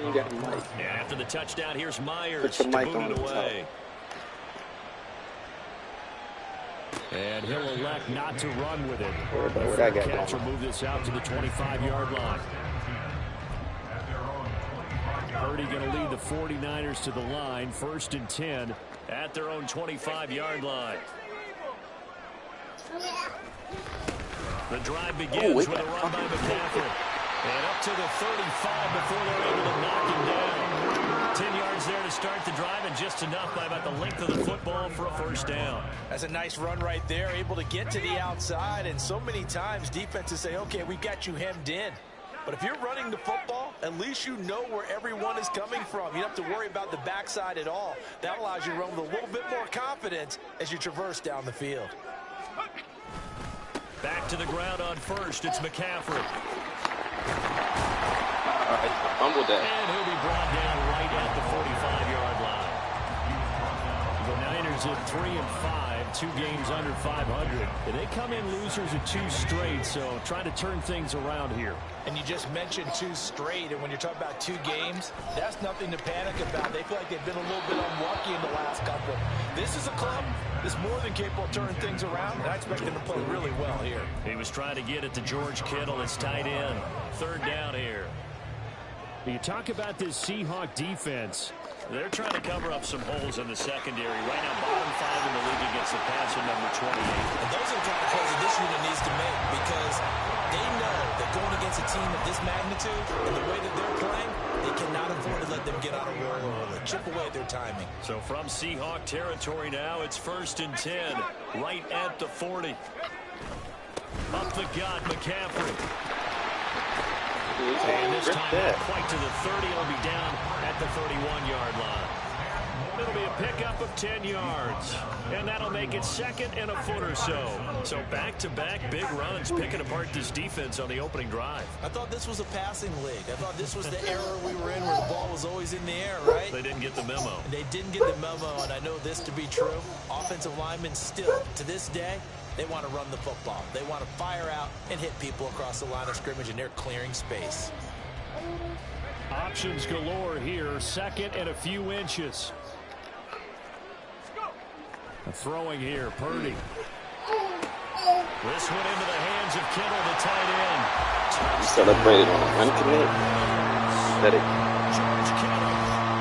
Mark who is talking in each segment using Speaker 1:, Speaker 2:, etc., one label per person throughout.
Speaker 1: You got a mic.
Speaker 2: After the touchdown, here's Myers
Speaker 1: Put your
Speaker 2: to
Speaker 1: mic
Speaker 2: boot
Speaker 1: on
Speaker 2: it
Speaker 1: the
Speaker 2: away.
Speaker 3: And he'll elect not to run with it.
Speaker 1: What I got
Speaker 3: Catch will move this out to the 25-yard line. Purdy going to lead the 49ers to the line. 1st and 10
Speaker 2: at their own 25-yard line. The drive begins with a run by McCaffrey. And up to the 35 before they're able to knock him down. 10 yards there to start the drive, and just enough by about the length of the football for a first down.
Speaker 4: That's a nice run right there, able to get to the outside. And so many times defenses say, okay, we've got you hemmed in. But if you're running the football, at least you know where everyone is coming from. You don't have to worry about the backside at all. That allows you to run with a little bit more confidence as you traverse down the field.
Speaker 2: Back to the ground on first. It's McCaffrey.
Speaker 1: All right, fumbled that.
Speaker 2: And he'll be brought down right at the 45-yard line.
Speaker 3: The Niners at 3-5, 2 games under 500. And they come in losers of 2 straight, so trying to turn things around here.
Speaker 4: And you just mentioned 2 straight, and when you're talking about 2 games, that's nothing to panic about. They feel like they've been a little bit unlucky in the last couple. This is a club that's more than capable of turning things around, and I expect them to play really well here.
Speaker 2: He was trying to get it to George Kittle. It's tight end. 3rd down here.
Speaker 3: You talk about this Seahawk defense.
Speaker 2: They're trying to cover up some holes in the secondary. Right now, bottom 5 in the league against the passer, number 28.
Speaker 4: And those are the kind of plays that this unit needs to make, because they know that going against a team of this magnitude and the way that they're playing, they cannot afford to let them get out of roll early. Chip away at their timing.
Speaker 2: So from Seahawk territory now, it's 1st and 10, right at the 40. Up the gut, McCaffrey. And this time not quite to the 30. It'll be down at the 31-yard line. It'll be a pickup of 10 yards. And that'll make it 2nd and a foot or so. So back-to-back big runs picking apart this defense on the opening drive.
Speaker 4: I thought this was a passing league. I thought this was the era we were in where the ball was always in the air, right?
Speaker 2: They didn't get the memo.
Speaker 4: They didn't get the memo, and I know this to be true. Offensive linemen still, to this day, they want to run the football. They want to fire out and hit people across the line of scrimmage, and they're clearing space.
Speaker 3: Options galore here. 2nd and a few inches. Throwing here, Purdy.
Speaker 2: This one into the hands of Kittle, the tight end.
Speaker 1: You celebrated on a uncommit. Let it.
Speaker 2: George Kittle,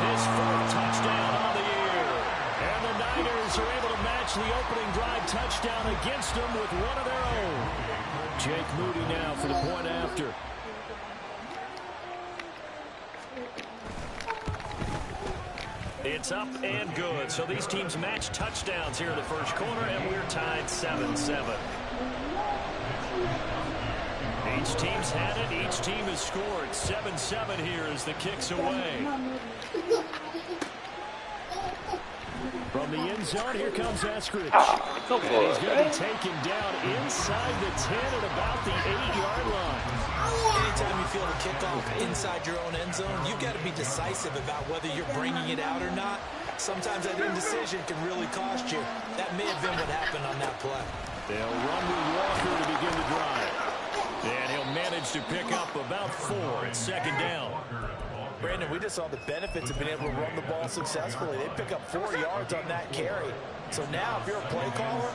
Speaker 2: his 4th touchdown on the year. And the Niners are able to match the opening drive touchdown against them with one of their own.
Speaker 3: Jake Moody now for the point after.
Speaker 2: It's up and good. So these teams match touchdowns here in the first quarter, and we're tied 7-7. Each team's had it. Each team has scored. 7-7 here as the kick's away.
Speaker 3: From the end zone, here comes Eskridge.
Speaker 1: Come
Speaker 3: And he's
Speaker 1: on,
Speaker 3: going to be taken down inside the 10 at about the 8-yard line.
Speaker 4: Anytime you feel the kickoff inside your own end zone, you've got to be decisive about whether you're bringing it out or not. Sometimes that indecision can really cost you. That may have been what happened on that play.
Speaker 3: They'll run with Walker to begin the drive.
Speaker 2: And he'll manage to pick up about 4 at 2nd down.
Speaker 4: Brandon, we just saw the benefits of being able to run the ball successfully. They pick up 4 yards on that carry. So now, if you're a play caller,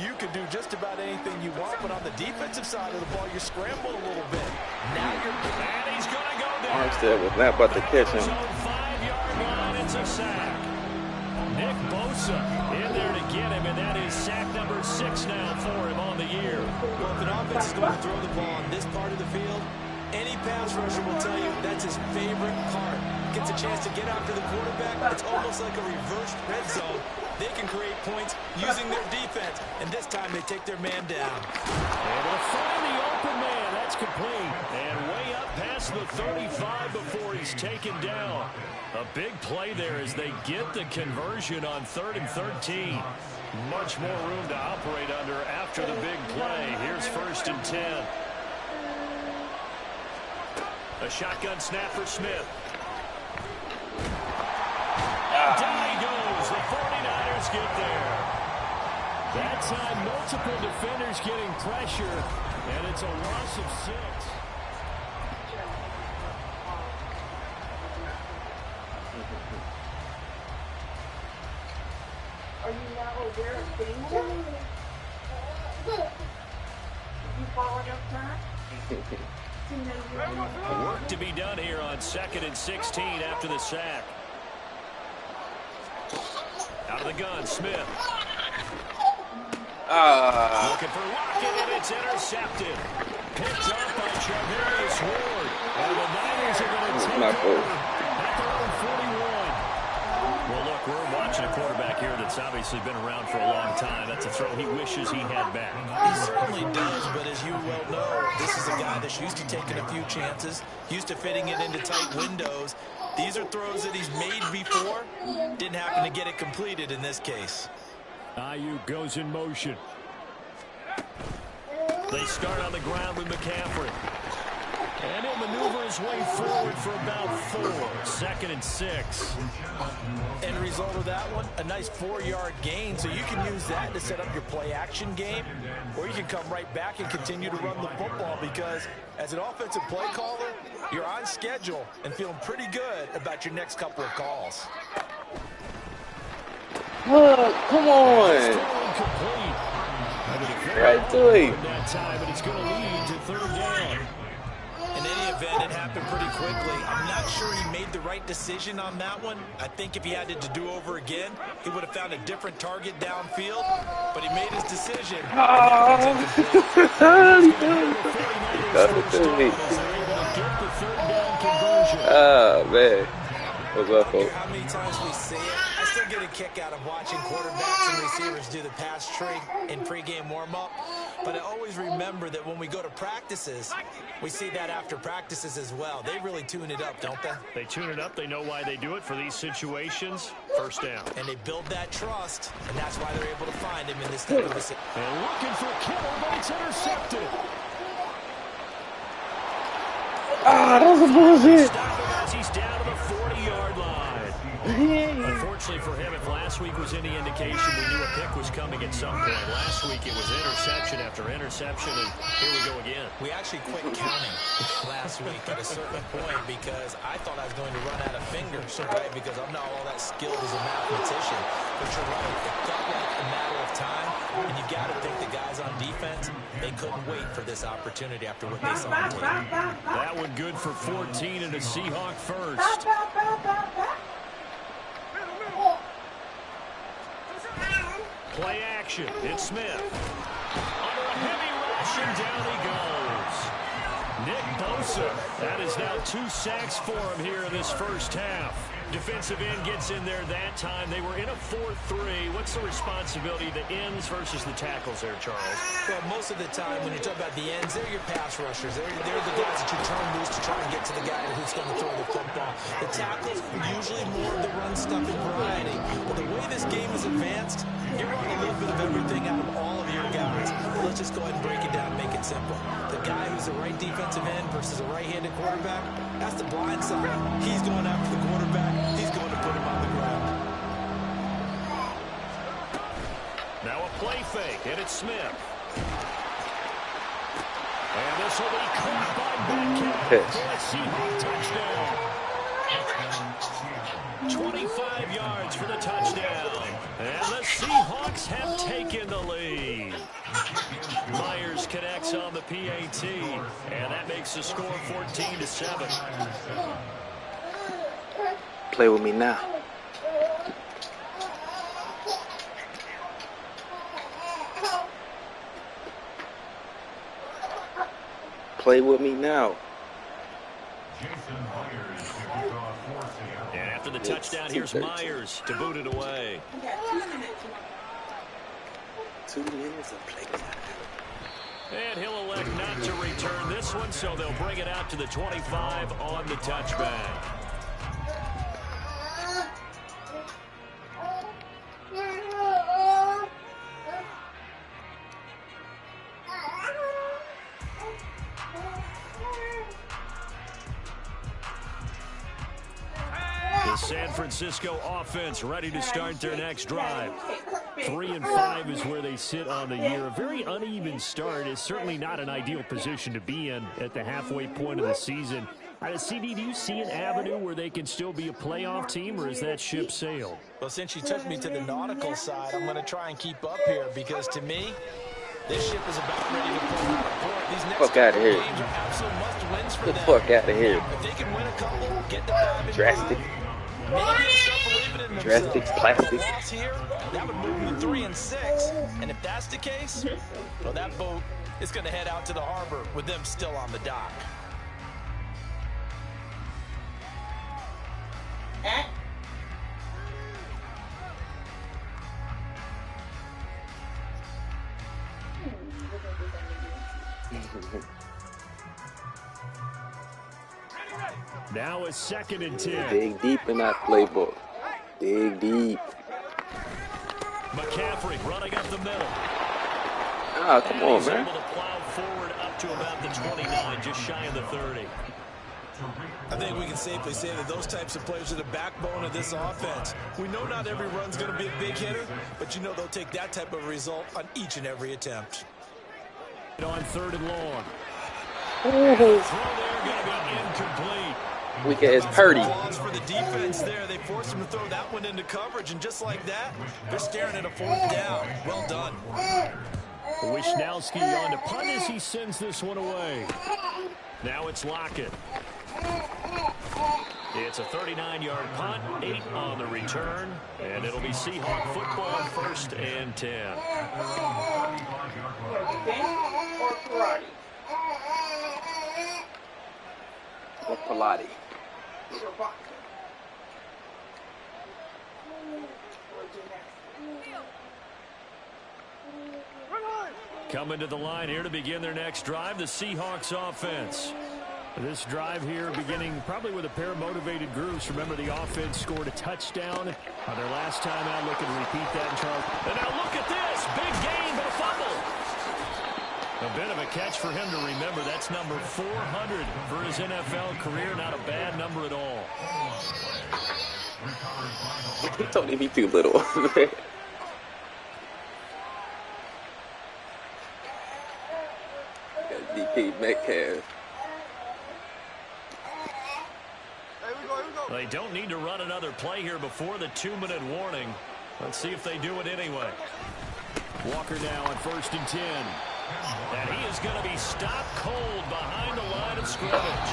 Speaker 4: you can do just about anything you want. But on the defensive side of the ball, you're scrambling a little bit. Now you're...
Speaker 2: And he's going to go down.
Speaker 1: Armstead was not about to catch him.
Speaker 2: So 5-yard line, it's a sack. Nick Bosa in there to get him, and that is sack number 6 now for him on the year.
Speaker 4: Well, if an offense is going to throw the ball on this part of the field, any pass rusher will tell you that's his favorite part. Gets a chance to get after the quarterback. It's almost like a reversed red zone. They can create points using their defense, and this time they take their man down.
Speaker 3: Able to find the open man. That's complete.
Speaker 2: And way up past the 35 before he's taken down. A big play there as they get the conversion on 3rd and 13. Much more room to operate under after the big play. Here's 1st and 10. A shotgun snap for Smith. And down he goes. The 49ers get there.
Speaker 3: That time, multiple defenders getting pressure, and it's a loss of 6.
Speaker 2: Work to be done here on 2nd and 16 after the sack. Out of the gun, Smith. Looking for Lockett, and it's intercepted. Picked up by Charvarius Ward. And the Niners are going to take over at their own 41. Well, look, we're watching a quarterback here that's obviously been around for a long time. That's a throw he wishes he had back.
Speaker 4: He certainly does, but as you well know, this is a guy that's used to taking a few chances, used to fitting it into tight windows. These are throws that he's made before. Didn't happen to get it completed in this case.
Speaker 3: Ayuk goes in motion.
Speaker 2: They start on the ground with McCaffrey. And he'll maneuver his way forward for about 4. 2nd and 6.
Speaker 4: End result of that one, a nice 4-yard gain. So you can use that to set up your play-action game, or you can come right back and continue to run the football, because as an offensive play caller, you're on schedule and feeling pretty good about your next couple of calls.
Speaker 1: Look, come on. Right to it.
Speaker 2: That time, but it's going to lead to 3rd down.
Speaker 4: In any event, it happened pretty quickly. I'm not sure he made the right decision on that one. I think if he had to do over again, he would have found a different target downfield, but he made his decision.
Speaker 1: Oh, man. What's up, folks?
Speaker 4: How many times we see it? I still get a kick out of watching quarterbacks and receivers do the pass tree in pregame warm-up. But I always remember that when we go to practices, we see that after practices as well. They really tune it up, don't they?
Speaker 2: They tune it up. They know why they do it for these situations. 1st down.
Speaker 4: And they build that trust, and that's why they're able to find him in this type of a situation.
Speaker 2: And looking for Kittle, but it's intercepted.
Speaker 1: That was a bullshit.
Speaker 2: He's down to the 40-yard line. Unfortunately for him, if last week was any indication, we knew a pick was coming at some point. Last week it was interception after interception, and here we go again.
Speaker 4: We actually quit counting last week at a certain point because I thought I was going to run out of fingers, right? Because I'm not all that skilled as a mathematician. But you're right, it felt like a matter of time, and you got to think the guys on defense, they couldn't wait for this opportunity after what they saw on tape.
Speaker 2: That one good for 14 and a Seahawk first. Play action. It's Smith. Under a heavy rush, and down he goes. Nick Bosa. That is now 2 sacks for him here in this 1st half. Defensive end gets in there that time. They were in a 4-3. What's the responsibility of the ends versus the tackles there, Charles?
Speaker 4: Well, most of the time when you talk about the ends, they're your pass rushers. They're the guys that you turn loose to try and get to the guy who's going to throw the football. The tackles are usually more of the run-stuffing variety. But the way this game is advanced, you're running a little bit of everything out of all of your guys. Let's just go ahead and break it down and make it simple. The guy who's the right defensive end versus a right-handed quarterback, that's the blind side. He's going after the quarterback. He's going to put him on the ground.
Speaker 2: Now a play fake, and it's Smith. And this will be caught by Metcalf for a Seahawks touchdown. 25 yards for the touchdown. And the Seahawks have taken the lead. Myers connects on the PAT, and that makes the score 14-7.
Speaker 1: Play with me now. Play with me now.
Speaker 2: And after the touchdown, here's Myers to boot it away.
Speaker 1: 2 minutes of play time.
Speaker 2: And he'll elect not to return this one, so they'll bring it out to the 25 on the touchback. The San Francisco offense ready to start their next drive. 3-5 is where they sit on the year. A very uneven start is certainly not an ideal position to be in at the halfway point of the season.
Speaker 3: CD, do you see an avenue where they can still be a playoff team, or is that ship sailed?
Speaker 4: Well, since you took me to the nautical side, I'm going to try and keep up here because to me, this ship is about ready to pull out of port. These next couple games are absolute must-wins for them.
Speaker 1: Get the fuck out of here.
Speaker 4: If they can win a couple, get to 5 and
Speaker 1: Drastic.
Speaker 4: maybe they'll start believing in themselves.
Speaker 1: Drastic, plastic.
Speaker 4: Loss here, that would move them to 3 and 6. And if that's the case, well, that boat is going to head out to the harbor with them still on the dock.
Speaker 3: Now a 2nd and 10.
Speaker 1: Dig deep in that playbook. Dig deep.
Speaker 2: McCaffrey running up the middle.
Speaker 1: Ah, come on,
Speaker 2: He's
Speaker 1: man.
Speaker 2: able to plow forward up to about the 29, just shy of the 30.
Speaker 4: I think we can safely say that those types of players are the backbone of this offense. We know not every run's going to be a big hitter, but you know they'll take that type of result on each and every attempt.
Speaker 3: On 3rd and long.
Speaker 2: Throw there going to be incomplete.
Speaker 1: Weak ass Purdy.
Speaker 4: For the defense there, they forced him to throw that one into coverage, and just like that, they're staring at a 4th down. Well done.
Speaker 3: Wishnowski on to punt as he sends this one away. Now it's Lockett. It's a 39-yard punt, 8 on the return, and it'll be Seahawk football, 1st and 10.
Speaker 1: Or Pilates.
Speaker 3: Coming to the line here to begin their next drive, the Seahawks offense. This drive here beginning probably with a pair of motivated groups. Remember, the offense scored a touchdown on their last time out. Looking to repeat that in Charles. And now look at this. Big gain, but a fumble. A bit of a catch for him to remember. That's number 400 for his NFL career. Not a bad number at all.
Speaker 1: He told him he too little. DP Metcalf.
Speaker 3: They don't need to run another play here before the 2-minute warning. Let's see if they do it anyway. Walker now on 1st and 10. And he is going to be stopped cold behind the line of scrimmage.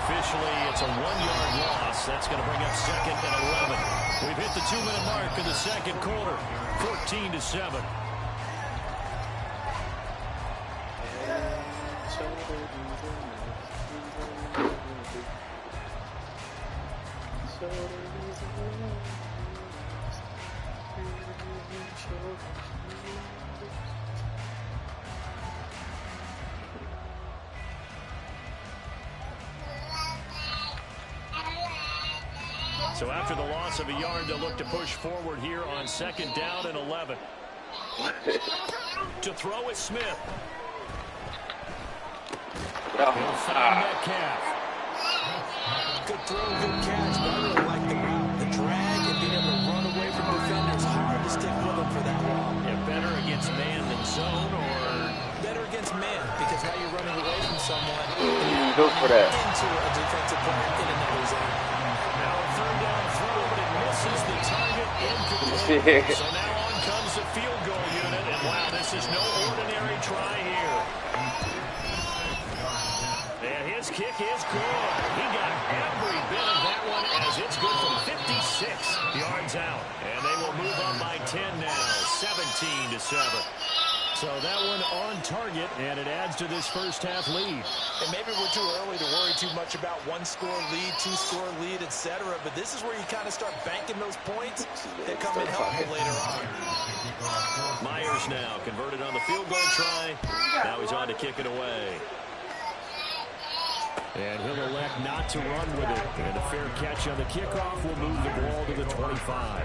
Speaker 3: Officially, it's a 1-yard loss. That's going to bring up 2nd and 11. We've hit the 2-minute mark in the 2nd quarter. 14-7. So after the loss of a yard, they'll look to push forward here on 2nd down and 11. To throw is Smith. He'll find Metcalf.
Speaker 4: Good throw, good catch, but I really like the route. The drag and being able to run away from defenders. Hard to stick with them for that long.
Speaker 3: Yeah, better against man than zone, or
Speaker 4: better against man, because now you're running away from someone.
Speaker 1: Go for that.
Speaker 4: Into a defensive player in another zone.
Speaker 3: Now a 3rd down throw, but it misses the target incomplete. So now on comes the field goal unit, and wow, this is no ordinary try here. And his kick is good. He got every bit of that one as it's good from 56 yards out. And they will move up by 10 now, 17-7. So that one on target, and it adds to this first half lead.
Speaker 4: And maybe we're too early to worry too much about 1-score lead, 2-score lead, etc. But this is where you kind of start banking those points that come in helpful later on.
Speaker 3: Myers now converted on the field goal try. Now he's on to kick it away. And he'll elect not to run with it. And a fair catch on the kickoff will move the ball to the 25.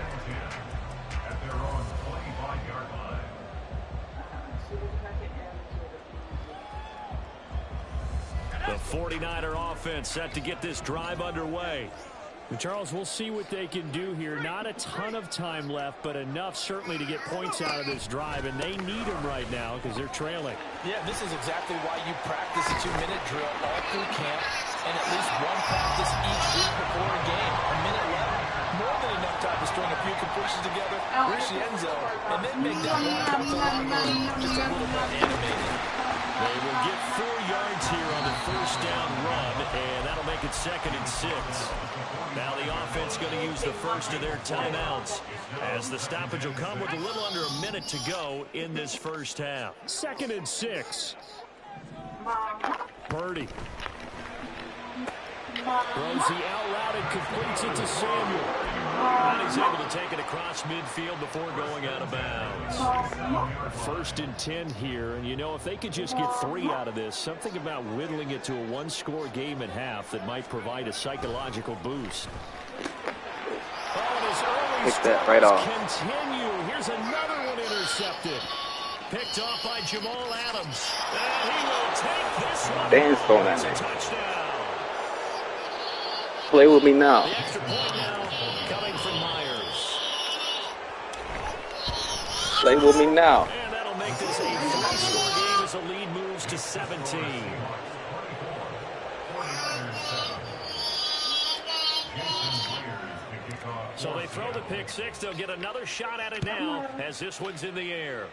Speaker 3: The 49er offense set to get this drive underway. And Charles, we'll see what they can do here. Not a ton of time left, but enough certainly to get points out of this drive. And they need them right now because they're trailing.
Speaker 4: Yeah, this is exactly why you practice a 2-minute drill all through camp. and at least one practice each week before a game. A minute left, more than enough time to string a few completions together, reach the end zone, and then make that walk out to locker room just a little more animated.
Speaker 2: They will get 4 yards here on the first down run, and that'll make it 2nd and 6. Now the offense going to use the first of their timeouts, as the stoppage will come with a little under a minute to go in this first half.
Speaker 3: 2nd and 6. Purdy throws the out route and completes it to Samuel.
Speaker 2: And he's able to take it across midfield before going out of bounds.
Speaker 3: 1st and 10 here, and you know, if they could just get 3 out of this, something about whittling it to a 1-score game at half that might provide a psychological boost.
Speaker 1: Pick that right off.
Speaker 2: Continue. Here's another one intercepted. Picked off by Jamal Adams. And he will take this one.
Speaker 1: Dan's throwing that
Speaker 2: It's a
Speaker 1: man.
Speaker 2: touchdown.
Speaker 1: Play with me now.
Speaker 2: The extra point now coming from Myers.
Speaker 1: Play with me now.
Speaker 2: And that'll make this a 3-score game as the lead moves to 17. So they throw the pick six. They'll get another shot at it now as this one's in the air.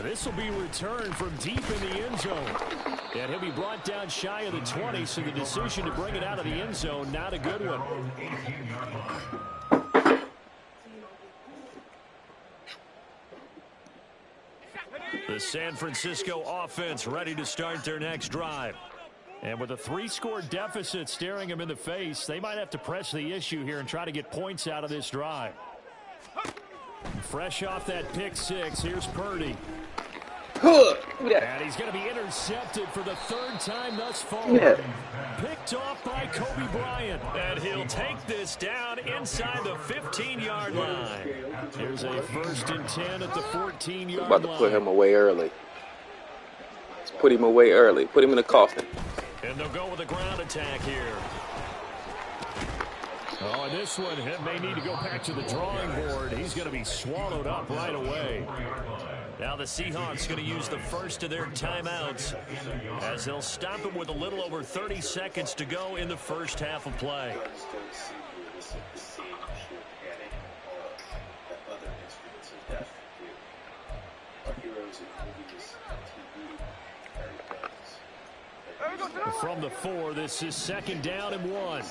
Speaker 3: This will be returned from deep in the end zone. And he'll be brought down shy of the 20, so the decision to bring it out of the end zone, not a good one.
Speaker 2: The San Francisco offense ready to start their next drive.
Speaker 3: And with a 3-score deficit staring them in the face, they might have to press the issue here and try to get points out of this drive. Fresh off that pick six, here's Purdy. And he's going to be intercepted for the 3rd time thus far. Picked off by Kobe Bryant.
Speaker 2: And he'll take this down inside the 15-yard line.
Speaker 3: Here's a 1st and 10 at the 14-yard line.
Speaker 1: About to put him away early. Let's put him away early. Put him in the coffin.
Speaker 2: And they'll go with a ground attack here.
Speaker 3: Oh, and this one may need to go back to the drawing board. He's going to be swallowed up right away.
Speaker 2: Now the Seahawks going to use the first of their timeouts as they'll stop him with a little over 30 seconds to go in the first half of play.
Speaker 3: From the 4, this is 2nd down and 1.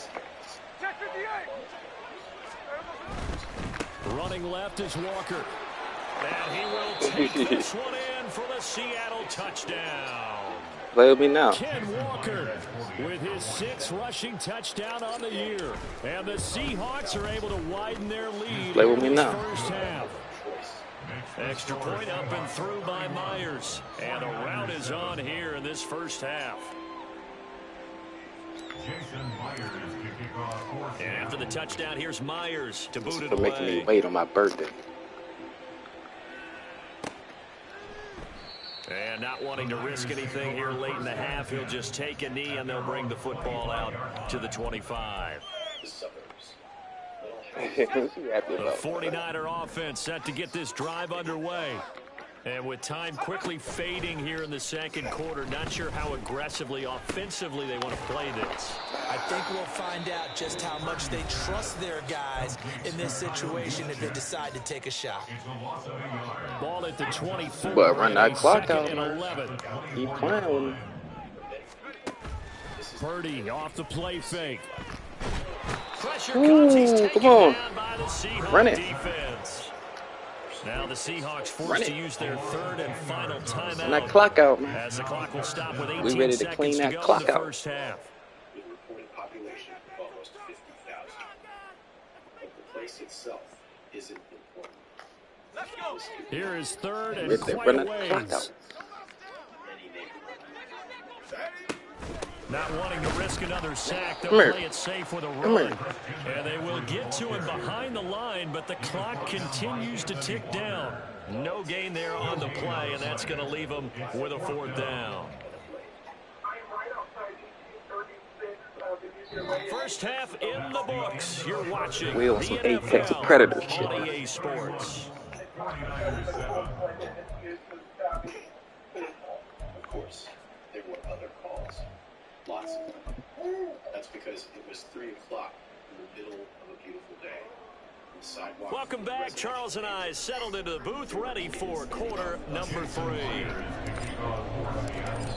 Speaker 3: Running left is Walker.
Speaker 2: And he will take this one in for the Seattle touchdown.
Speaker 1: Play with me now.
Speaker 3: Ken Walker with his 6th rushing touchdown on the year. And the Seahawks are able to widen their lead
Speaker 1: Play with me
Speaker 3: in this
Speaker 1: now.
Speaker 3: first half.
Speaker 2: Extra point up and through by Myers. And the route is on here in this first half. And after the touchdown, here's Myers to boot it
Speaker 1: For making
Speaker 2: away.
Speaker 1: me wait on my birthday.
Speaker 2: And not wanting to risk anything here late in the half, he'll just take a knee and they'll bring the football out to the 25. The 49er offense set to get this drive underway. And with time quickly fading here in the second quarter, not sure how aggressively, offensively they want to play this.
Speaker 4: I think we'll find out just how much they trust their guys in this situation if they decide to take a shot.
Speaker 3: Ball at the 24.
Speaker 1: But run that clock out,
Speaker 3: 2nd and
Speaker 1: man.
Speaker 3: 11.
Speaker 1: Keep playing with me.
Speaker 3: Purdy off the play fake.
Speaker 2: Pressure comes, he's taken
Speaker 1: come on.
Speaker 2: down by the Seahawks
Speaker 1: Run it.
Speaker 2: defense. Now the Seahawks forced to use their 3rd and final timeout.
Speaker 1: Run that clock out, man.
Speaker 2: As the clock will stop with 18
Speaker 1: We ready to
Speaker 2: seconds
Speaker 1: clean
Speaker 2: to
Speaker 1: that
Speaker 2: go
Speaker 1: clock
Speaker 2: in the
Speaker 1: out.
Speaker 2: first half.
Speaker 5: The reported population of almost 50,000. But the place itself isn't important.
Speaker 3: Here is 3rd and
Speaker 1: Rip that,
Speaker 3: quite
Speaker 1: run
Speaker 3: a
Speaker 1: that clock
Speaker 3: ways.
Speaker 1: out.
Speaker 2: Not wanting to risk another sack, they'll
Speaker 1: Come here.
Speaker 2: play it safe with a
Speaker 1: Come
Speaker 2: run.
Speaker 1: here.
Speaker 2: And they will get to him behind the line, but the clock continues to tick down. No gain there on the play, and that's going to leave them with a 4th down. First half in the books. You're watching
Speaker 1: We on
Speaker 2: the
Speaker 1: some
Speaker 2: NFL
Speaker 1: Apex Predator shit.
Speaker 2: on EA Sports.
Speaker 5: Of course, possible. That's because it was 3 o'clock in the middle of a beautiful day.
Speaker 2: Welcome back. Charles and I settled into the booth, ready for quarter number 3.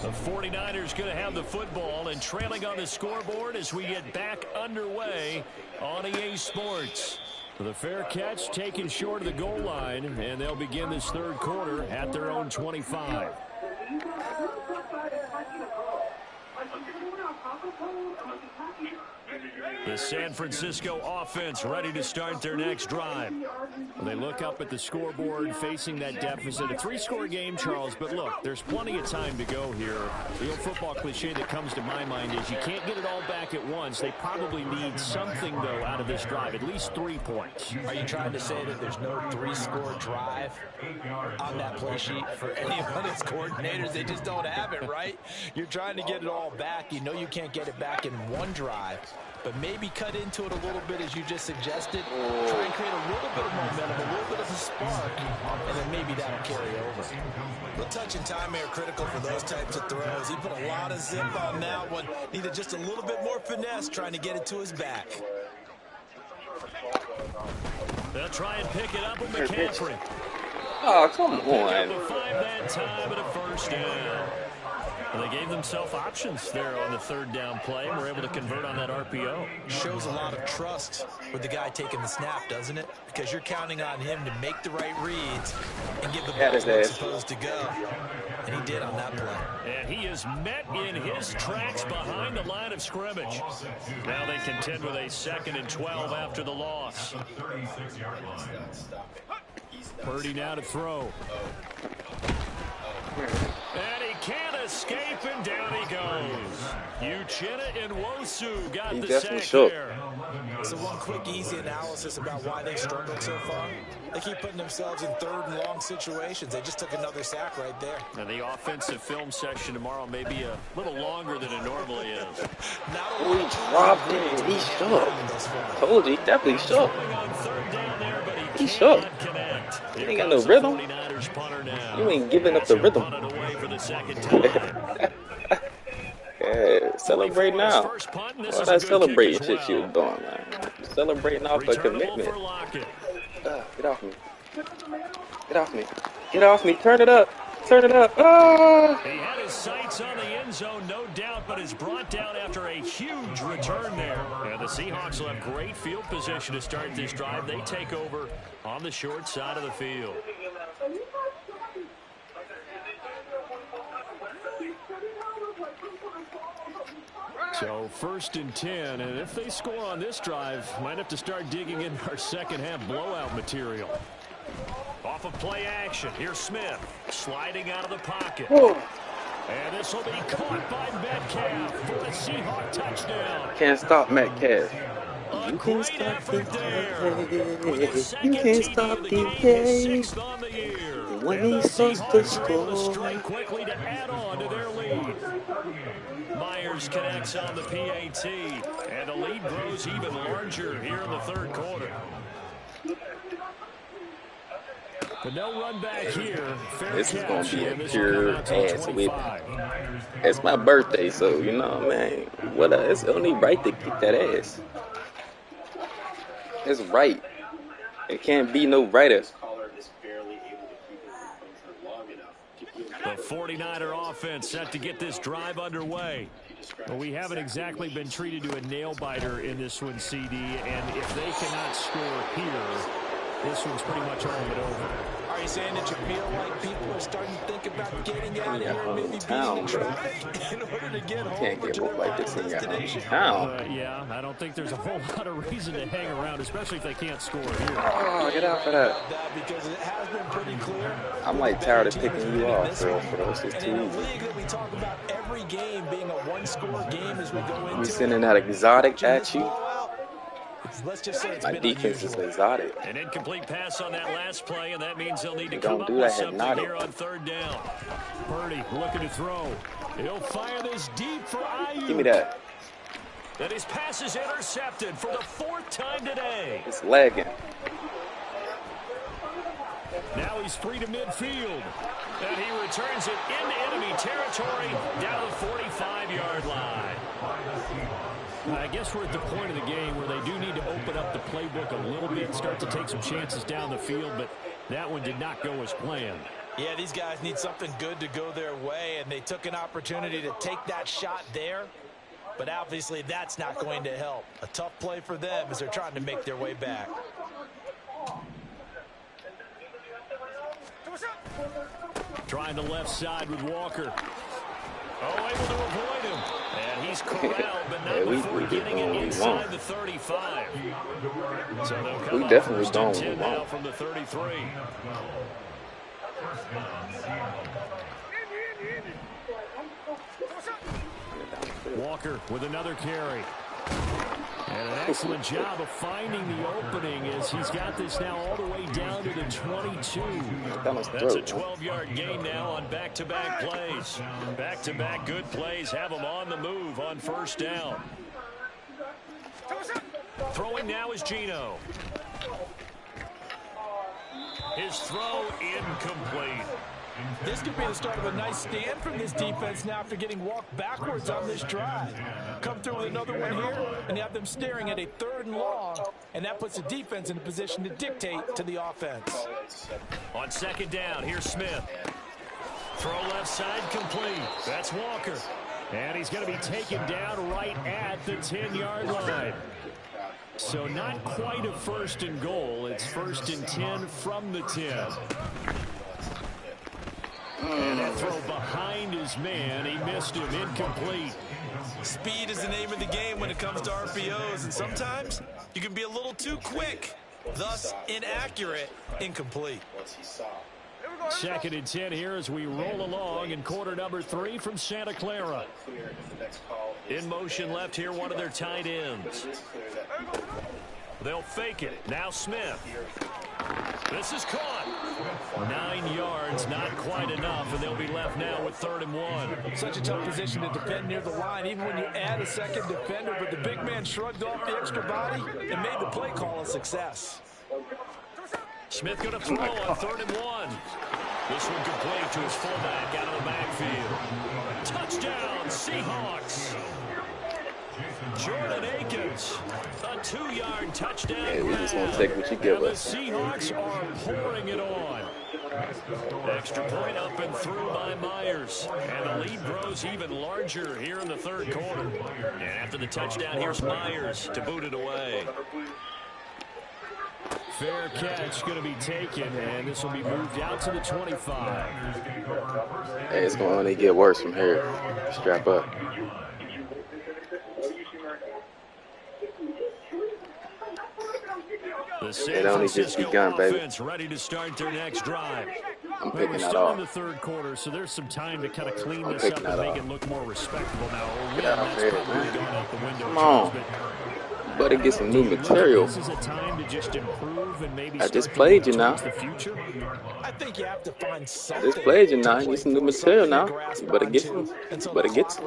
Speaker 2: The 49ers going to have the football and trailing on the scoreboard as we get back underway on EA Sports. The fair catch taken short of the goal line, and they'll begin this third quarter at their own 25. The San Francisco offense ready to start their next drive. They look up at the scoreboard facing that deficit. A 3-score game, Charles, but look, there's plenty of time to go here. The old football cliche that comes to my mind is you can't get it all back at once. They probably need something, though, out of this drive, at least 3 points.
Speaker 4: Are you trying to say that there's no 3-score drive on that play sheet for any of its coordinators? They just don't have it, right? You're trying to get it all back. You know you can't get it back in one drive. But maybe cut into it a little bit, as you just suggested. Try and create a little bit of momentum, a little bit of a spark, and then maybe that'll carry over.
Speaker 6: The touch and timing are critical for those types of throws. He put a lot of zip on that one. Needed just a little bit more finesse trying to get it to his back.
Speaker 2: They'll try and pick it up with McCaffrey.
Speaker 1: Oh, come on.
Speaker 2: Pick up a 5 that time and a first down. Well, they gave themselves options there on the third down play and were able to convert on that RPO.
Speaker 6: Shows a lot of trust with the guy taking the snap, doesn't it? Because you're counting on him to make the right reads and give the ball where it's supposed to go. And he did on that play.
Speaker 2: And he is met in his tracks behind the line of scrimmage. Now they contend with a 2nd and 12 after the loss. Purdy now to throw. And he can't escape, and down he goes. Uchenna and Wosu got the sack there.
Speaker 6: So one quick, easy analysis about why they've struggled so far. They keep putting themselves in 3rd and long situations. They just took another sack right there.
Speaker 2: And the offensive film session tomorrow may be a little longer than it normally is.
Speaker 1: Oh, he dropped it. He's shook. Told you, he definitely shook. He's shook. He ain't got no rhythm. You ain't giving up the rhythm. Yeah, celebrate now. What's that celebrating shit you was doing, man? Celebrating off a commitment. Get off me. Get off me. Get off me. Turn it up. Turn it up. Ah!
Speaker 2: He had his sights on the end zone, no doubt, but is brought down after a huge return there. And the Seahawks will have great field position to start this drive. They take over on the short side of the field. So 1st and 10, and if they score on this drive, might have to start digging in our second half blowout material. Off of play action, here's Smith sliding out of the pocket.
Speaker 1: Whoa.
Speaker 2: And this will be caught by Metcalf for a Seahawk touchdown.
Speaker 1: Can't stop Metcalf.
Speaker 2: A
Speaker 1: You can't
Speaker 2: great
Speaker 1: stop
Speaker 2: effort
Speaker 1: the
Speaker 2: there. With his
Speaker 1: You
Speaker 2: second
Speaker 1: can't
Speaker 2: TD
Speaker 1: stop
Speaker 2: of the
Speaker 1: the
Speaker 2: game, his 6th on the year.
Speaker 1: When
Speaker 2: And
Speaker 1: he
Speaker 2: the
Speaker 1: starts to
Speaker 2: Seahawks are able to
Speaker 1: score.
Speaker 2: strike quickly to add on to their lead. Myers connects on the PAT, and the lead grows even larger here in the third quarter. But no run back here. Fair
Speaker 1: This is going to be a
Speaker 2: catch,
Speaker 1: pure ass whipping. It's my birthday, so, you know, man, what it's only right to kick that ass. It's right. It can't be no righter.
Speaker 2: The 49er offense set to get this drive underway. Well, we haven't exactly been treated to a nail-biter in this one, CD, and if they cannot score here, this one's pretty much all but over.
Speaker 6: Are you saying that you feel like people are starting to think about getting out of here and maybe being in traffic in order to get home?
Speaker 1: Can't get one like this in your hometown.
Speaker 2: Yeah, I don't think there's a whole lot of reason to hang around, especially if they can't score here.
Speaker 1: Oh, get out for that.
Speaker 6: Because it has been pretty clear.
Speaker 1: I'm like tired of picking you off, bro. It's just too
Speaker 6: In a
Speaker 1: easy.
Speaker 6: league that we talk about every game being a one-score game as we go into
Speaker 1: We sending that exotic at you.
Speaker 6: Let's just say it's
Speaker 1: My
Speaker 6: been
Speaker 1: defense is
Speaker 6: unusual.
Speaker 1: exotic.
Speaker 2: An incomplete pass on that last play, and that means they'll need to
Speaker 1: Don't
Speaker 2: come up
Speaker 1: do
Speaker 2: with
Speaker 1: that
Speaker 2: something
Speaker 1: hypnotic.
Speaker 2: here on 3rd down. Purdy looking to throw. He'll fire this deep for Ayuk.
Speaker 1: Give me that.
Speaker 2: And his pass is intercepted for the 4th time today.
Speaker 1: It's lagging.
Speaker 2: Now he's free to midfield. And he returns it into enemy territory down the 45-yard line.
Speaker 3: I guess we're at the point of the game where they do need to open up the playbook a little bit and start to take some chances down the field, but that one did not go as planned.
Speaker 6: Yeah, these guys need something good to go their way, and they took an opportunity to take that shot there, but obviously that's not going to help. A tough play for them as they're trying to make their way back.
Speaker 3: Trying the left side with Walker. Oh, able to avoid him. And he's corralled, but not before getting it inside the 35. So they'll come up first and 10 now from the 33. Walker with another carry. And an excellent job of finding the opening as he's got this now all the way down to the 22. That's a 12-yard gain now on back-to-back plays. Back-to-back good plays have him on the move on first down. Throwing now is Gino. His throw incomplete.
Speaker 6: This could be the start of a nice stand from this defense now after getting walked backwards on this drive. Come through with another one here, and you have them staring at a 3rd and long, and that puts the defense in a position to dictate to the offense.
Speaker 3: On second down, here's Smith. Throw left side complete. That's Walker. And he's going to be taken down right at the 10-yard line. So not quite a 1st and goal. It's 1st and 10 from the 10. And that throw behind his man. He missed him. Incomplete.
Speaker 6: Speed is the name of the game when it comes to RPOs, and sometimes you can be a little too quick, thus inaccurate, incomplete.
Speaker 3: 2nd and 10 here as we roll along in quarter number 3 from Santa Clara. In motion left here, one of their tight ends. They'll fake it. Now Smith. This is caught. 9 yards, not quite enough, and they'll be left now with 3rd and 1.
Speaker 6: Such a tough position to defend near the line, even when you add a second defender, but the big man shrugged off the extra body and made the play call a success.
Speaker 3: Smith going to throw on 3rd and 1. This one complete to his fullback out of the backfield. Touchdown, Seahawks. Jordan Akins, a 2-yard touchdown.
Speaker 1: Yeah, we just want to take what you give us.
Speaker 3: The Seahawks are pouring it on. Extra point up and through by Myers. And the lead grows even larger here in the 3rd quarter. And after the touchdown, here's Myers to boot it away. Fair catch going to be taken, and this will be moved out to the 25.
Speaker 1: Hey, it's going to only get worse from here. Strap up.
Speaker 3: The San Francisco offense ready to start their next drive.
Speaker 1: I'm picking that
Speaker 3: still
Speaker 1: off.
Speaker 3: in the 3rd quarter, so there's some time to kind of clean this up and make it look more respectable now.
Speaker 1: Get out of here, man.
Speaker 3: Out the window,
Speaker 1: come on. But it gets some new material.
Speaker 3: This is a time to just improve and maybe
Speaker 1: I just played you now.
Speaker 6: I think you have to find something.
Speaker 1: I just played you now. You get some new material now. You better get some. Better get some.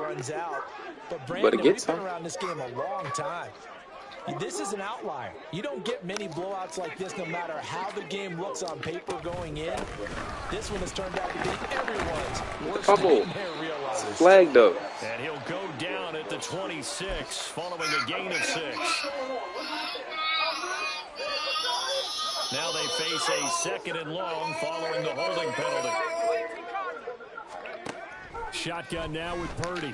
Speaker 1: Better get some.
Speaker 6: Around this game a long time. This is an outlier. You don't get many blowouts like this no matter how the game looks on paper going in. This one has turned out to be everyone's worst nightmare realized.
Speaker 1: Flagged up.
Speaker 3: And he'll go down at the 26 following a gain of 6. Now they face a 2nd and long following the holding penalty. Shotgun now with Purdy.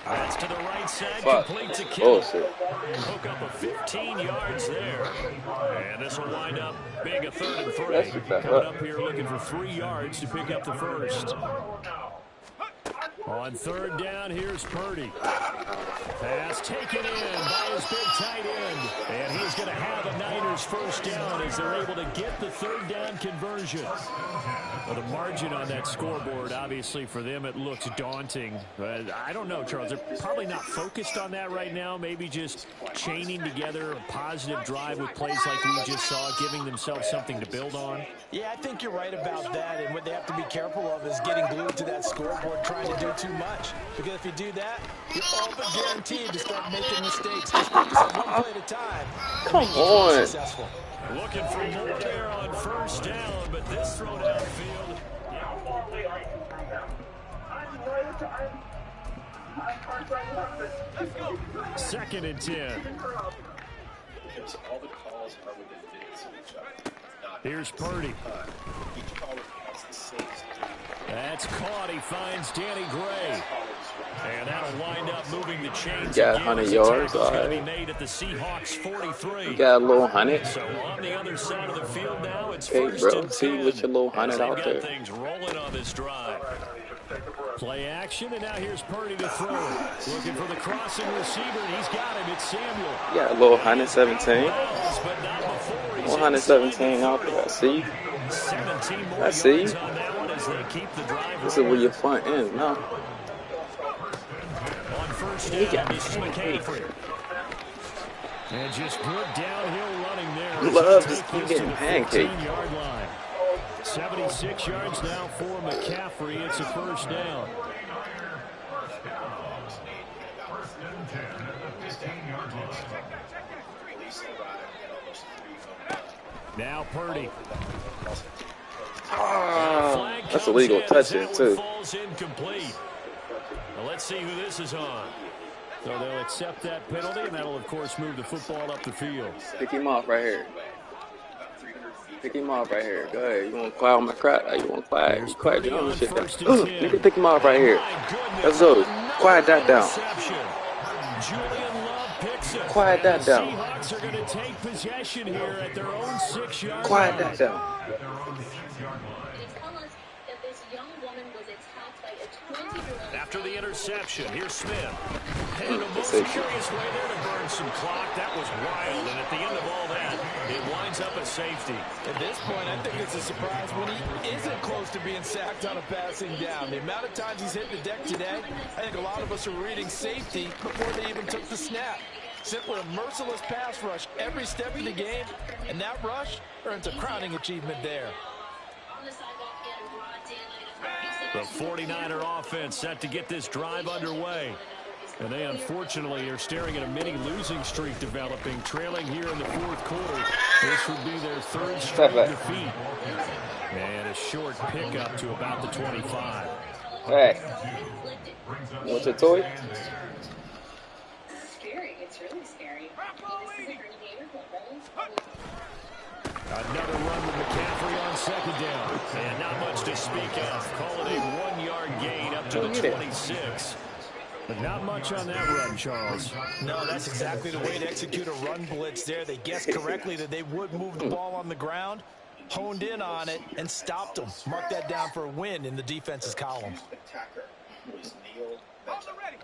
Speaker 3: That's to the right side, complete to Kittle. Hook up a 15 yards there. And this will wind up being a 3rd and 3. Coming up here looking for 3 yards to pick up the first. On 3rd down, here's Purdy. Pass taken in by his big tight end. And he's going to have a Niners first down as they're able to get the 3rd down conversion. Well, the margin on that scoreboard, obviously, for them, it looks daunting. I don't know, Charles. They're probably not focused on that right now. Maybe just chaining together a positive drive with plays like we just saw, giving themselves something to build on.
Speaker 6: Yeah, I think you're right about that. And what they have to be careful of is getting glued to that scoreboard, trying to do too much. Because if you do that, you're all but guaranteed to start making mistakes. Just focus on one play at a time.
Speaker 1: Come on.
Speaker 3: Looking for more there on first down, but this throw downfield. 2nd and 10.
Speaker 5: Because all the calls are within minutes of each other.
Speaker 3: Here's Purdy.
Speaker 5: Each caller has the same speed.
Speaker 3: That's caught. He finds Danny Gray. And that'll wind up moving the chains.
Speaker 1: Got 100 yards. All right.
Speaker 3: Be made at the Seahawks 43.
Speaker 1: You got a little 100.
Speaker 3: So on the other side of the field now, it's
Speaker 1: Hey,
Speaker 3: first
Speaker 1: bro,
Speaker 3: and 10.
Speaker 1: see with your little 100 out
Speaker 3: Got
Speaker 1: there.
Speaker 3: things rolling on this drive. Play action, and now here's Purdy to throw. Looking for the crossing receiver, and he's got him. It's Samuel.
Speaker 1: You got a little 117. 117 out there. I see.
Speaker 3: 17 more
Speaker 1: I see.
Speaker 3: yards on that one as they keep the drive
Speaker 1: This is where your front ends now.
Speaker 3: On first down, this is McCaffrey. And just good downhill running there.
Speaker 1: Love just keep getting pancaked.
Speaker 3: 15-yard line. 76 yards now for McCaffrey. It's a first down. Now Purdy.
Speaker 1: Oh, that's a legal touching too.
Speaker 3: Falls incomplete. Now let's see who this is on. So they'll accept that penalty, and that'll, of course, move the football up the field.
Speaker 1: Pick him off right here. Pick him off right here. Go ahead. You want to quiet my crap? You want to quiet? You quiet your own shit down. You can pick him off right here. Let's go. Quiet that down. Quiet that down.
Speaker 3: Seahawks are going to take possession here at their own 6-yard
Speaker 1: Quiet that down.
Speaker 3: After the interception, here's Smith. And a most curious way there to burn some clock. That was wild, and at the end of all that, it winds up a safety.
Speaker 6: At this point, I think it's a surprise when he isn't close to being sacked on a passing down. The amount of times he's hit the deck today, I think a lot of us are reading safety before they even took the snap. Simply a merciless pass rush every step of the game, and that rush earns a crowning achievement there.
Speaker 3: The 49er offense set to get this drive underway. And they, unfortunately, are staring at a mini losing streak developing, trailing here in the 4th quarter. This would be their 3rd straight defeat. And a short pickup to about the 25.
Speaker 1: Hey, what's a toy?
Speaker 7: Scary. It's really scary.
Speaker 3: Another run with McCaffrey on 2nd down. And not much to speak of. Call it a 1-yard gain up to the 26. But not much on that run, Charles.
Speaker 6: No, that's exactly the way to execute a run blitz there. They guessed correctly that they would move the ball on the ground, honed in on it, and stopped them. Mark that down for a win in the defense's column.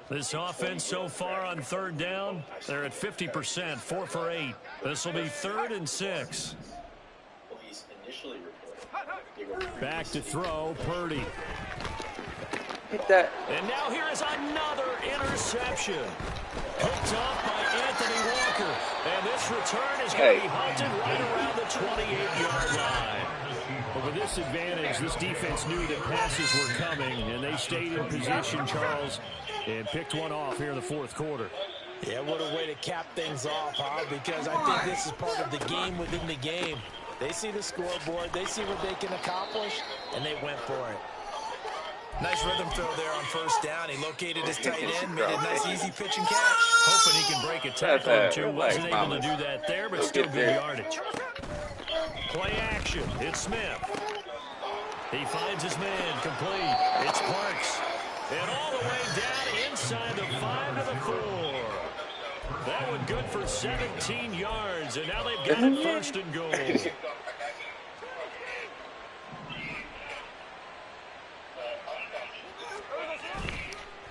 Speaker 3: This offense so far on 3rd down, they're at 50%, 4 for 8. This will be 3rd and 6. Back to throw, Purdy.
Speaker 1: Hit that.
Speaker 3: And now here is another interception. Picked off by Anthony Walker. And this return is going to be hunted right around the 28-yard line. But with this advantage, this defense knew that passes were coming, and they stayed in position, Charles, and picked one off here in the 4th quarter.
Speaker 6: Yeah, what a way to cap things off, huh? Because I think this is part of the game within the game. They see the scoreboard, they see what they can accomplish, and they went for it. Nice rhythm throw there on 1st down. He located his tight end, made a nice easy pitch and catch.
Speaker 3: Hoping he can break a tackle or two. Wasn't able to do that there, but still good yardage. Play action. It's Smith. He finds his man complete. It's Parks. And all the way down inside the 5 to the 4. That one good for 17 yards, and now they've got it 1st and goal.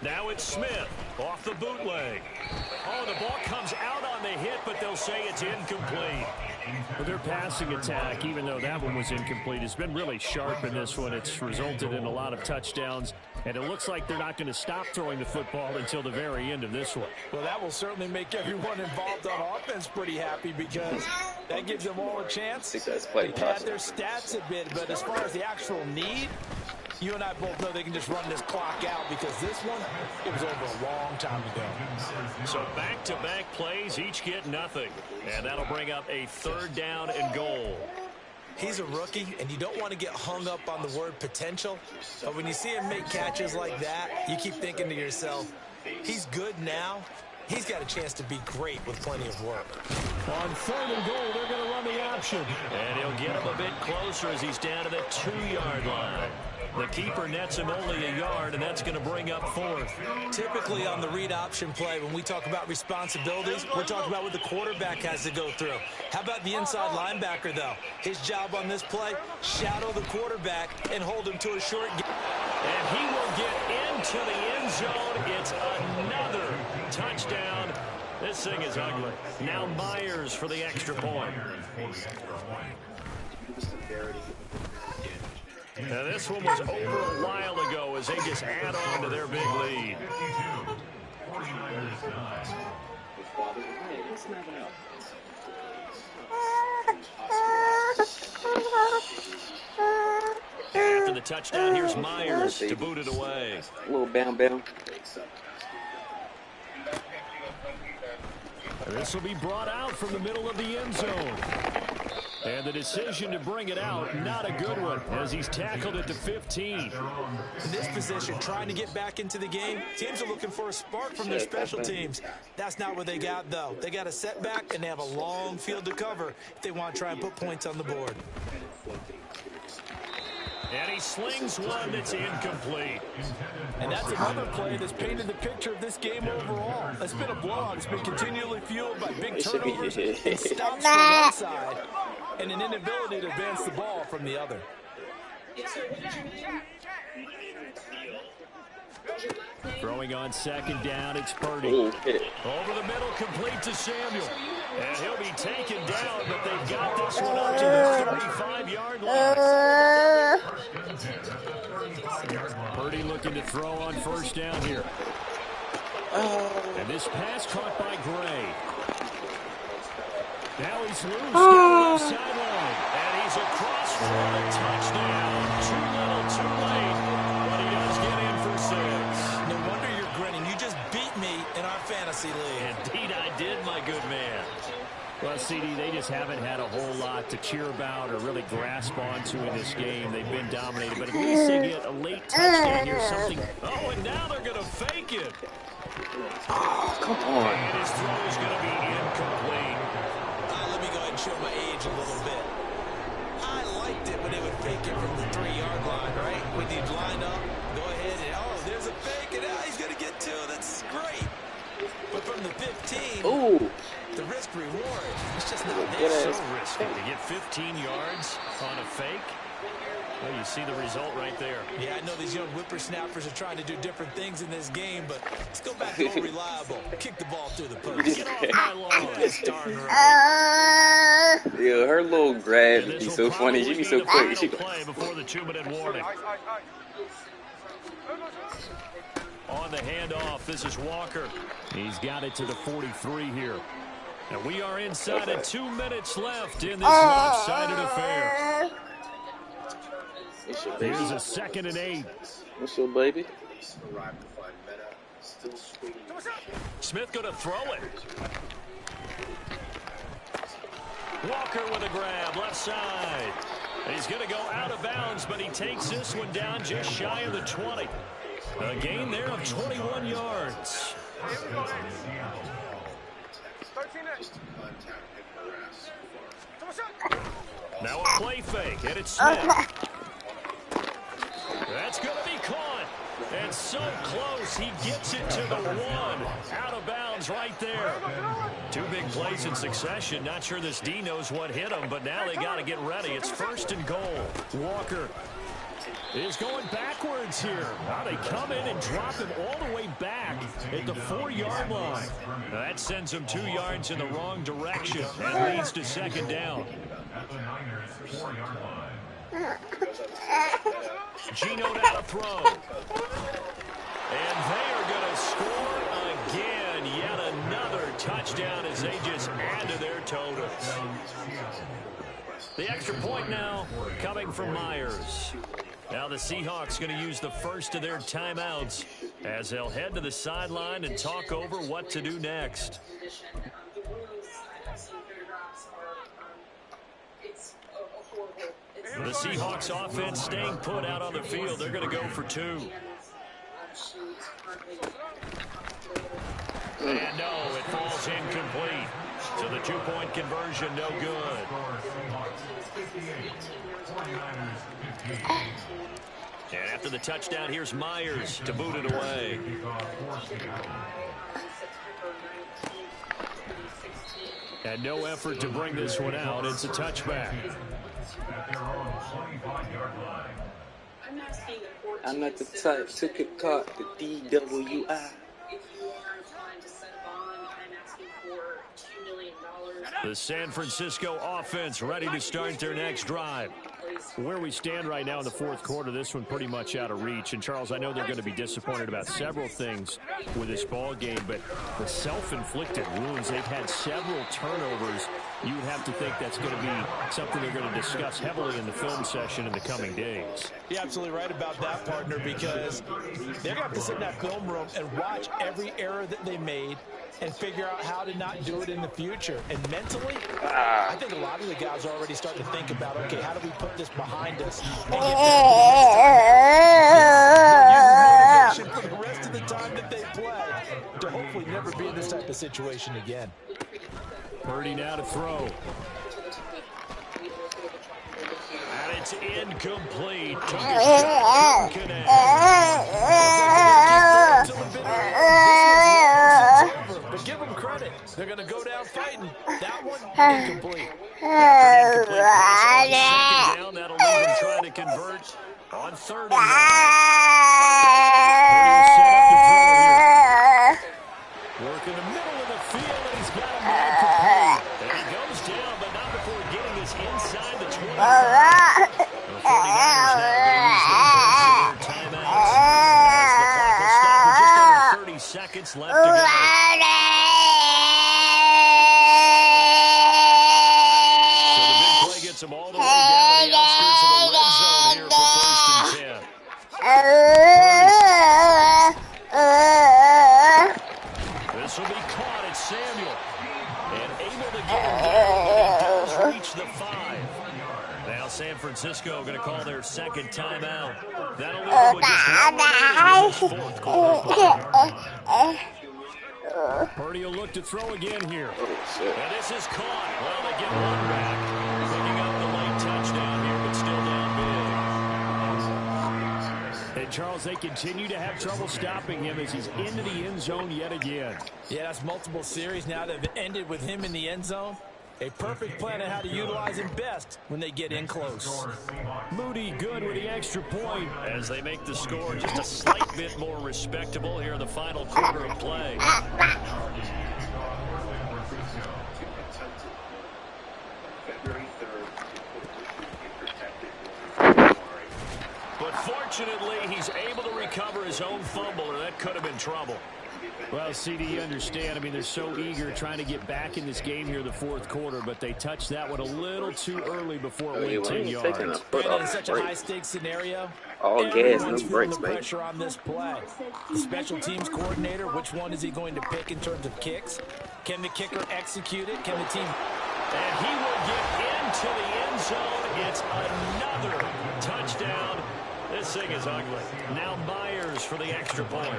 Speaker 3: Now it's Smith off the bootleg. Oh, the ball comes out on the hit, but they'll say it's incomplete. Well, their passing attack, even though that one was incomplete, has been really sharp in this one. It's resulted in a lot of touchdowns, and it looks like they're not going to stop throwing the football until the very end of this one.
Speaker 6: Well, that will certainly make everyone involved on offense pretty happy because that gives them all a chance to pad their stats a bit. But as far as the actual need, you and I both know they can just run this clock out because this one, it was over a long time ago.
Speaker 3: So back-to-back plays, each get nothing. And that'll bring up a 3rd down and goal.
Speaker 6: He's a rookie, and you don't want to get hung up on the word potential. But when you see him make catches like that, you keep thinking to yourself, He's good now. He's got a chance to be great with plenty of work.
Speaker 3: On 3rd and goal, they're going to run the option.
Speaker 2: And he'll get him a bit closer as he's down to the 2-yard line. The keeper nets him only a yard, and that's going to bring up 4th.
Speaker 6: Typically on the read option play, when we talk about responsibilities, we're talking about what the quarterback has to go through. How about the inside linebacker, though? His job on this play, shadow the quarterback and hold him to a short game.
Speaker 2: And he will get into the end zone. It's another touchdown. This thing is ugly. Now Myers for the extra point. Now this one was over a while ago as they just add on to their big lead. After the touchdown, here's Myers to boot it away.
Speaker 1: A little bam.
Speaker 3: This will be brought out from the middle of the end zone. And the decision to bring it out, not a good one, as he's tackled at the 15.
Speaker 6: In this position, trying to get back into the game, teams are looking for a spark from their special teams. That's not what they got, though. They got a setback, and they have a long field to cover if they want to try and put points on the board.
Speaker 2: And he slings one that's incomplete.
Speaker 6: And that's another play that's painted the picture of this game overall. It's been a blowout. It's been continually fueled by big turnovers and stops from one side and an inability to advance the ball from the other.
Speaker 3: Throwing on 2nd down, it's Purdy.
Speaker 2: Over the middle, complete to Samuel. And he'll be taken down, but they've got this one up to the 35-yard line.
Speaker 3: Purdy looking to throw on 1st down here. And this pass caught by Gray. Now he's loose down the left sideline.
Speaker 2: And he's across for a touchdown. Too little, too late. But he does get in for 6.
Speaker 6: No wonder you're grinning. You just beat me in our fantasy league.
Speaker 2: Indeed I did, my good man.
Speaker 3: Well, CD, they just haven't had a whole lot to cheer about or really grasp onto in this game. They've been dominated, but at least they get a late touchdown here, something.
Speaker 2: Oh, and now they're going to fake it.
Speaker 1: Oh, come on.
Speaker 2: And his throw is going to be incomplete.
Speaker 6: Let me go ahead and show my age a little bit. I liked it when they would fake it from the 3-yard line, right? When you'd line up, go ahead and, oh, there's a fake, and he's going to get 2. That's great. But from the 15, the risk reward, it's just not there.
Speaker 2: So risky to get 15 yards on a fake. Well, you see the result right there.
Speaker 6: Yeah, I know these young whippersnappers are trying to do different things in this game, but let's go back to reliable. Kick the ball through the post.
Speaker 2: Get off my lawn. That's darn right.
Speaker 1: Yeah, her little grabs be so funny. She be so quick. She
Speaker 2: play before the 2-minute warning. On the handoff, this is Walker.
Speaker 3: He's got it to the 43 here.
Speaker 2: And we are inside of 2 minutes left in this lopsided affair.
Speaker 3: Here's a 2nd and 8.
Speaker 1: What's your baby?
Speaker 2: Smith going to throw it. Walker with a grab, left side. And he's going to go out of bounds, but he takes this one down just shy of the 20. A gain there of 21 yards. Now a play fake, and it's Smith. That's going to be caught. And so close, he gets it to the 1. Out of bounds right there. 2 big plays in succession. Not sure this D knows what hit him, but now they got to get ready. It's 1st and goal. Walker is going backwards here. Now they come in and drop him all the way back at the 4-yard line. Now that sends him 2 yards in the wrong direction and leads to 2nd down. Gino now to throw. And they are going to score again. Yet another touchdown as they just add to their totals. The extra point now coming from Myers. Now the Seahawks going to use the first of their timeouts as they'll head to the sideline and talk over what to do next. The Seahawks offense staying put out on the field. They're going to go for 2. And no, it falls incomplete. So the two-point conversion, no good. And after the touchdown, here's Myers to boot it away. And no effort to bring this one out. It's a touchback.
Speaker 1: I'm not the type to get caught the DWI.
Speaker 2: The San Francisco offense ready to start their next drive.
Speaker 3: Where we stand right now in the fourth quarter, this one pretty much out of reach. And, Charles, I know they're going to be disappointed about several things with this ball game, but the self-inflicted wounds, they've had several turnovers. You would have to think that's going to be something they're going to discuss heavily in the film session in the coming days.
Speaker 6: You're absolutely right about that, partner, because they're going to have to sit in that film room and watch every error that they made and figure out how to not do it in the future. And mentally, I think a lot of the guys are already starting to think about, okay, how do we put this behind us and get motivation for the rest of the time that they play to hopefully never be in this type of situation again.
Speaker 3: Purdy now to throw.
Speaker 2: And it's incomplete.
Speaker 6: But give them credit. They're going to go down fighting. That one, incomplete.
Speaker 2: After an incomplete pass on second down, that'll leave them trying to convert on third and 9.
Speaker 3: Purdy is set up to throw it here. Work in the middle of the field, and he's got a man complete.
Speaker 2: And he goes down, but not before getting us inside the 25. The 49ers now going to use their first of their timeouts. As the clock will stop with just under 30 seconds left to go. So the big play gets them all the way down to the outskirts of the red zone here for first and 10. This will be caught at Samuel. And able to get him down, but he does reach the 5. Now San Francisco going to call their second timeout. That'll leave them with just one remaining in this fourth quarter.
Speaker 3: Purdy will look to throw again here.
Speaker 2: And this is caught. Well, they get one back. Picking up the late touchdown here, but still down big.
Speaker 3: And, Charles, they continue to have trouble stopping him as he's into the end zone yet again.
Speaker 6: Yeah, that's multiple series now that have ended with him in the end zone. A perfect plan on how to utilize him best when they get in close.
Speaker 3: Moody good with the extra point.
Speaker 2: As they make the score just a slight bit more respectable here in the final quarter of play. But fortunately, he's able to recover his own fumble, or that could have been trouble.
Speaker 3: Well, CD, you understand. I mean, they're so eager trying to get back in this game here in the fourth quarter, but they touched that one a little too early before it went 10 yards.
Speaker 6: In such a high-stakes scenario,
Speaker 1: all gas, no brakes,
Speaker 6: baby. Pressure on this play. The special teams coordinator, which one is he going to pick in terms of kicks? Can the kicker execute it? Can the team?
Speaker 2: And he will get into the end zone. It's another touchdown. This thing is ugly. Now Myers for the extra point.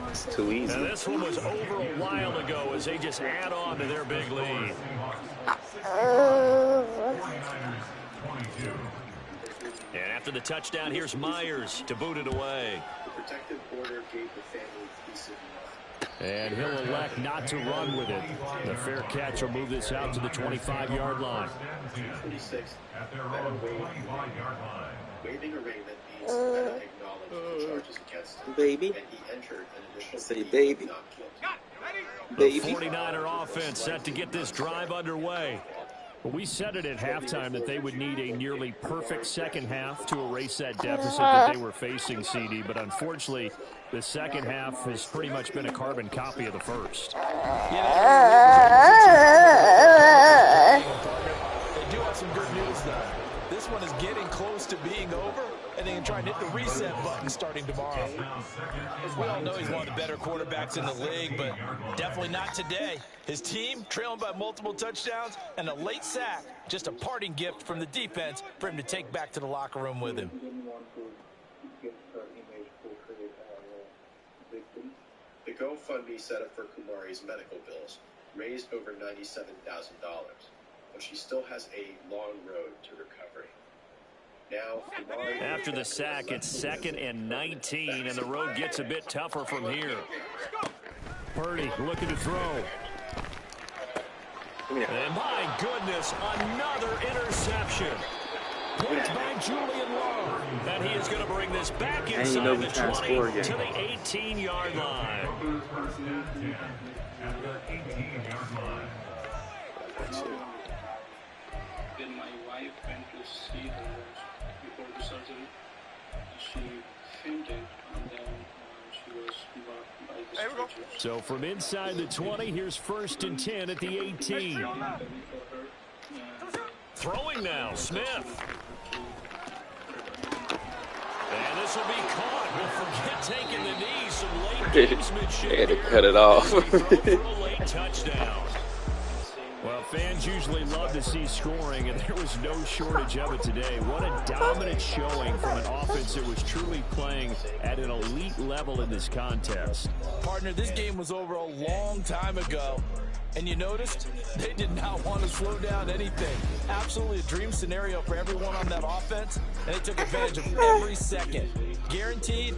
Speaker 1: It's too easy.
Speaker 2: Now this one was over a while ago as they just add on to their big lead. And after the touchdown, here's Myers to boot it away.
Speaker 5: The protective border gave the family peace of mind.
Speaker 3: And he'll elect not to run with it. The fair catch will move this out to the 25-yard line.
Speaker 5: 26 at their own 25-yard line. Waiving arraignment means that acknowledge the charges against him.
Speaker 1: Baby.
Speaker 5: And he entered an initial
Speaker 1: Say
Speaker 5: plea
Speaker 1: baby.
Speaker 5: not guilty.
Speaker 2: The 49er offense set to get this drive underway.
Speaker 3: We said it at halftime that they would need a nearly perfect second half to erase that deficit that they were facing, CD. But unfortunately, the second half has pretty much been a carbon copy of the first.
Speaker 6: They do have some good news, though. This one is getting close to being over, and they can try and hit the reset button starting tomorrow. We all know he's one of the better quarterbacks in the league, but definitely not today. His team trailing by multiple touchdowns and a late sack, just a parting gift from the defense for him to take back to the locker room with him.
Speaker 5: GoFundMe set up for Kumari's medical bills raised over $97,000, but she still has a long road to recovery. Now, Kumari,
Speaker 2: after the sack, it's 2nd and 19, and the road gets a bit tougher from here.
Speaker 3: Purdy looking to throw.
Speaker 2: And my goodness, another interception. Picked by Julian Love. And he is going to bring this back inside the 20 to the 18-yard line.
Speaker 7: When my wife went to see her before the surgery, she fainted and then she was brought by the stretcher.
Speaker 3: So from inside the 20, here's 1st and 10 at the 18.
Speaker 2: Throwing now, Smith. And this will be caught. We'll forget taking the knee. Some late gamesmanship.
Speaker 1: They had to cut it off.
Speaker 2: For a late touchdown.
Speaker 3: Well, fans usually love to see scoring, and there was no shortage of it today. What a dominant showing from an offense that was truly playing at an elite level in this contest.
Speaker 6: Partner, this game was over a long time ago. And you noticed they did not want to slow down anything. Absolutely a dream scenario for everyone on that offense. And they took advantage of every second. Guaranteed